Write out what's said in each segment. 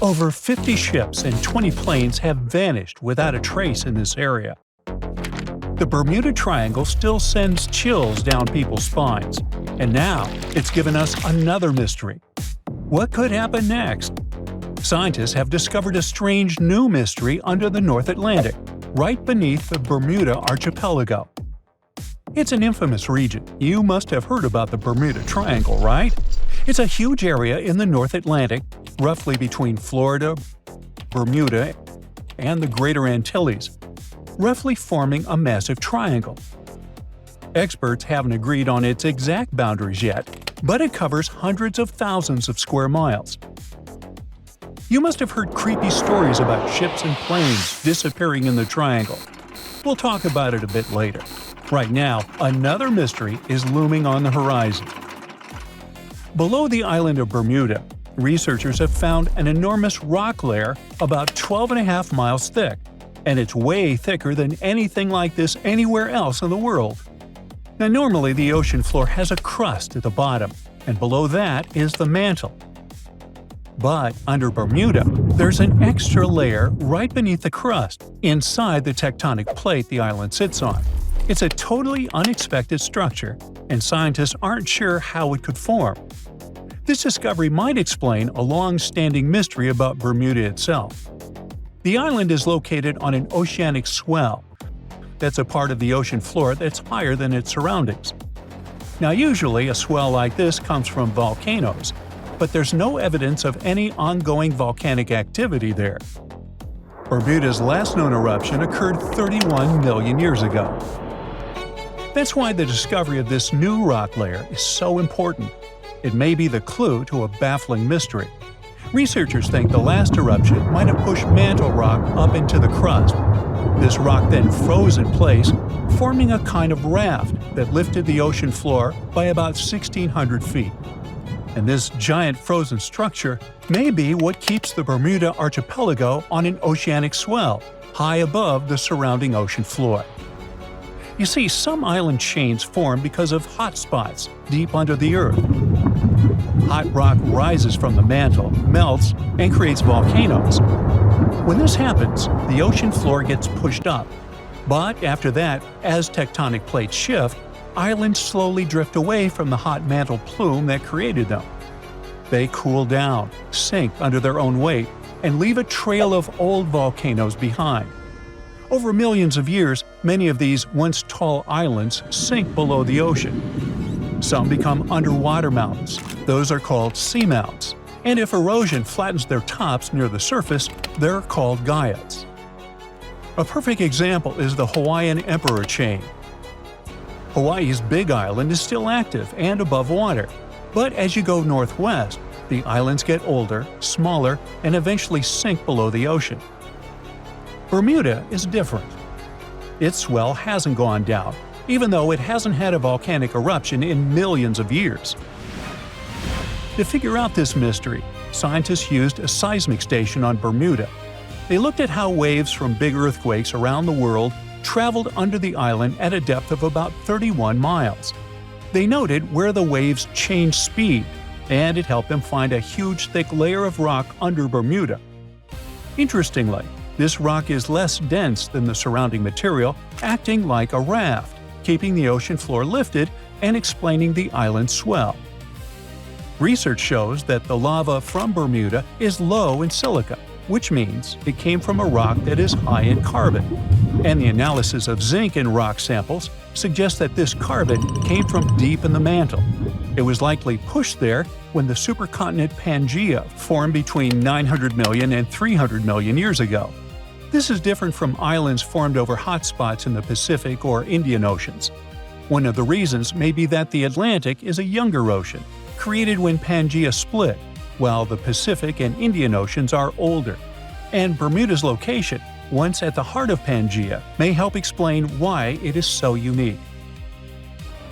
Over 50 ships and 20 planes have vanished without a trace in this area. The Bermuda Triangle still sends chills down people's spines, and now it's given us another mystery. What could happen next? Scientists have discovered a strange new mystery under the North Atlantic, right beneath the Bermuda Archipelago. It's an infamous region. You must have heard about the Bermuda Triangle, right? It's a huge area in the North Atlantic, roughly between Florida, Bermuda, and the Greater Antilles, roughly forming a massive triangle. Experts haven't agreed on its exact boundaries yet, but it covers hundreds of thousands of square miles. You must have heard creepy stories about ships and planes disappearing in the triangle. We'll talk about it a bit later. Right now, another mystery is looming on the horizon. Below the island of Bermuda, researchers have found an enormous rock layer about 12.5 miles thick, and it's way thicker than anything like this anywhere else in the world. Now, normally the ocean floor has a crust at the bottom, and below that is the mantle. But under Bermuda, there's an extra layer right beneath the crust, inside the tectonic plate the island sits on. It's a totally unexpected structure, and scientists aren't sure how it could form. This discovery might explain a long-standing mystery about Bermuda itself. The island is located on an oceanic swell. That's a part of the ocean floor that's higher than its surroundings. Now, usually a swell like this comes from volcanoes, but there's no evidence of any ongoing volcanic activity there. Bermuda's last known eruption occurred 31 million years ago. That's why the discovery of this new rock layer is so important. It may be the clue to a baffling mystery. Researchers think the last eruption might have pushed mantle rock up into the crust. This rock then froze in place, forming a kind of raft that lifted the ocean floor by about 1,600 feet. And this giant frozen structure may be what keeps the Bermuda Archipelago on an oceanic swell, high above the surrounding ocean floor. You see, some island chains form because of hot spots deep under the earth. Hot rock rises from the mantle, melts, and creates volcanoes. When this happens, the ocean floor gets pushed up. But after that, as tectonic plates shift, islands slowly drift away from the hot mantle plume that created them. They cool down, sink under their own weight, and leave a trail of old volcanoes behind. Over millions of years, many of these once tall islands sink below the ocean. Some become underwater mountains. Those are called seamounts. And if erosion flattens their tops near the surface, they're called guyas. A perfect example is the Hawaiian Emperor chain. Hawaii's Big Island is still active and above water, but as you go northwest, the islands get older, smaller, and eventually sink below the ocean. Bermuda is different. Its swell hasn't gone down, even though it hasn't had a volcanic eruption in millions of years. To figure out this mystery, scientists used a seismic station on Bermuda. They looked at how waves from big earthquakes around the world traveled under the island at a depth of about 31 miles. They noted where the waves changed speed, and it helped them find a huge thick layer of rock under Bermuda. Interestingly, this rock is less dense than the surrounding material, acting like a raft, keeping the ocean floor lifted and explaining the island's swell. Research shows that the lava from Bermuda is low in silica, which means it came from a rock that is high in carbon. And the analysis of zinc in rock samples suggests that this carbon came from deep in the mantle. It was likely pushed there when the supercontinent Pangaea formed between 900 million and 300 million years ago. This is different from islands formed over hotspots in the Pacific or Indian Oceans. One of the reasons may be that the Atlantic is a younger ocean, created when Pangaea split, while the Pacific and Indian Oceans are older. And Bermuda's location, once at the heart of Pangaea, may help explain why it is so unique.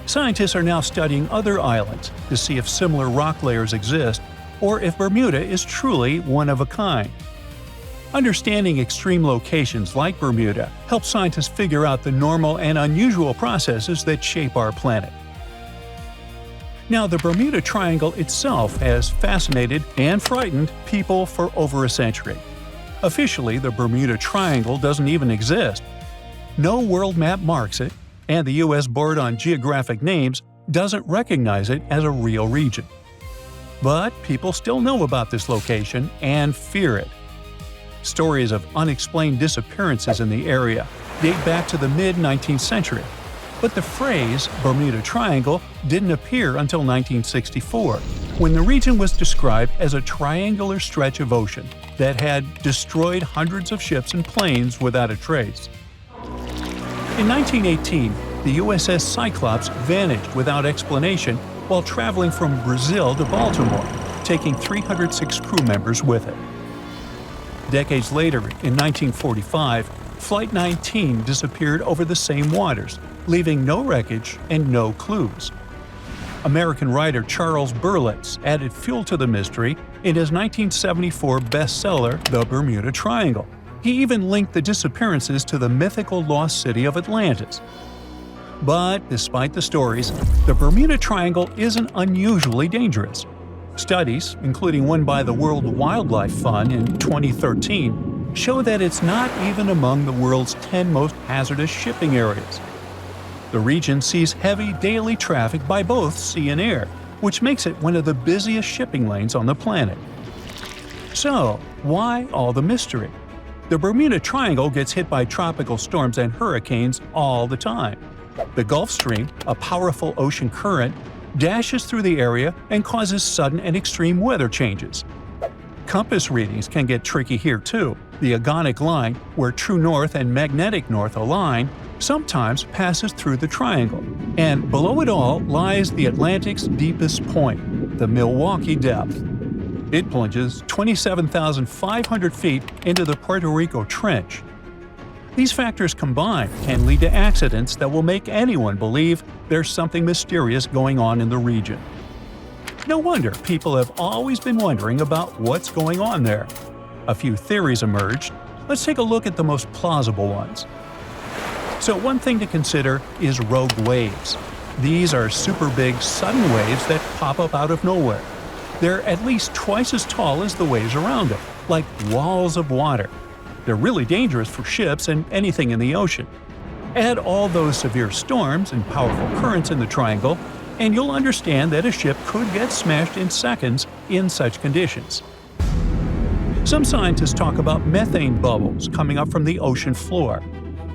Scientists are now studying other islands to see if similar rock layers exist or if Bermuda is truly one of a kind. Understanding extreme locations like Bermuda helps scientists figure out the normal and unusual processes that shape our planet. Now, the Bermuda Triangle itself has fascinated and frightened people for over a century. Officially, the Bermuda Triangle doesn't even exist. No world map marks it, and the U.S. Board on Geographic Names doesn't recognize it as a real region. But people still know about this location and fear it. Stories of unexplained disappearances in the area date back to the mid-19th century, but the phrase Bermuda Triangle didn't appear until 1964, when the region was described as a triangular stretch of ocean that had destroyed hundreds of ships and planes without a trace. In 1918, the USS Cyclops vanished without explanation while traveling from Brazil to Baltimore, taking 306 crew members with it. Decades later, in 1945, Flight 19 disappeared over the same waters, leaving no wreckage and no clues. American writer Charles Berlitz added fuel to the mystery in his 1974 bestseller The Bermuda Triangle. He even linked the disappearances to the mythical lost city of Atlantis. But despite the stories, the Bermuda Triangle isn't unusually dangerous. Studies, including one by the World Wildlife Fund in 2013, show that it's not even among the world's 10 most hazardous shipping areas. The region sees heavy daily traffic by both sea and air, which makes it one of the busiest shipping lanes on the planet. So, why all the mystery? The Bermuda Triangle gets hit by tropical storms and hurricanes all the time. The Gulf Stream, a powerful ocean current, dashes through the area and causes sudden and extreme weather changes. Compass readings can get tricky here too. The agonic line, where true north and magnetic north align, sometimes passes through the triangle. And below it all lies the Atlantic's deepest point, the Milwaukee Depth. It plunges 27,500 feet into the Puerto Rico Trench. These factors combined can lead to accidents that will make anyone believe there's something mysterious going on in the region. No wonder people have always been wondering about what's going on there. A few theories emerged. Let's take a look at the most plausible ones. So one thing to consider is rogue waves. These are super big, sudden waves that pop up out of nowhere. They're at least twice as tall as the waves around them, like walls of water. They're really dangerous for ships and anything in the ocean. Add all those severe storms and powerful currents in the triangle, and you'll understand that a ship could get smashed in seconds in such conditions. Some scientists talk about methane bubbles coming up from the ocean floor.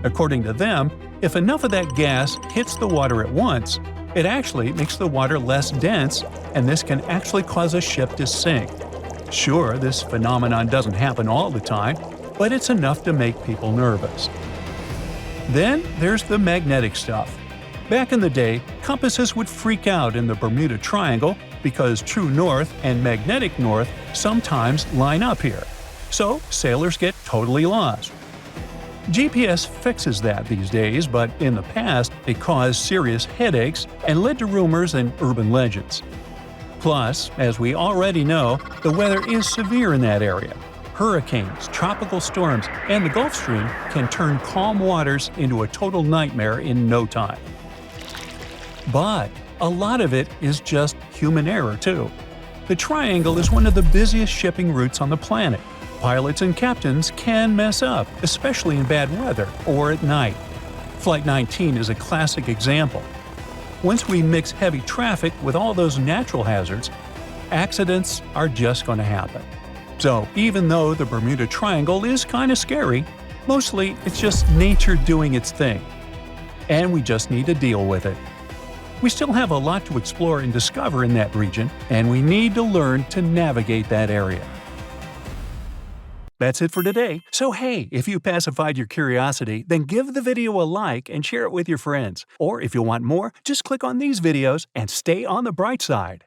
According to them, if enough of that gas hits the water at once, it actually makes the water less dense, and this can actually cause a ship to sink. Sure, this phenomenon doesn't happen all the time, but it's enough to make people nervous. Then there's the magnetic stuff. Back in the day, compasses would freak out in the Bermuda Triangle because true north and magnetic north sometimes line up here. So sailors get totally lost. GPS fixes that these days, but in the past, it caused serious headaches and led to rumors and urban legends. Plus, as we already know, the weather is severe in that area. Hurricanes, tropical storms, and the Gulf Stream can turn calm waters into a total nightmare in no time. But a lot of it is just human error, too. The Triangle is one of the busiest shipping routes on the planet. Pilots and captains can mess up, especially in bad weather or at night. Flight 19 is a classic example. Once we mix heavy traffic with all those natural hazards, accidents are just going to happen. So even though the Bermuda Triangle is kind of scary, mostly it's just nature doing its thing. And we just need to deal with it. We still have a lot to explore and discover in that region, and we need to learn to navigate that area. That's it for today. So hey, if you pacified your curiosity, then give the video a like and share it with your friends. Or if you want more, just click on these videos and stay on the bright side.